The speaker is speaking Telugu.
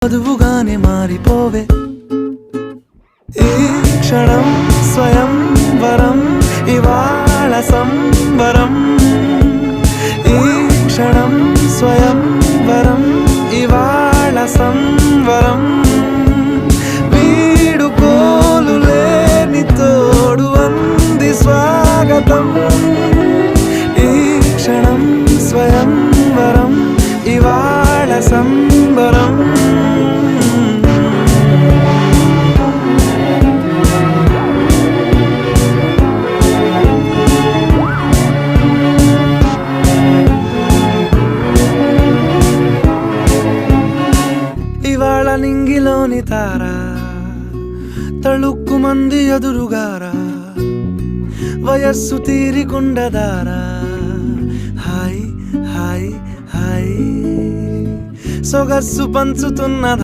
వధువుగానే మారిపోవే ఈ క్షణం స్వయం వరం ఇవాళ సంబరం ఈ క్షణం స్వయం వరం ఇవాళ సంవరం వీడుకోలు లేని తోడు అంది స్వాగతం ఈ క్షణం స్వయం వరం ఇవాళ సంబరం ఇవాళ నింగిలోని తారా తళుక్కు మంది ఎదురుగారా వయస్సు తీరికుండదారా హాయ్ హాయ్ హాయ్ సొగస్సు పంచుతున్న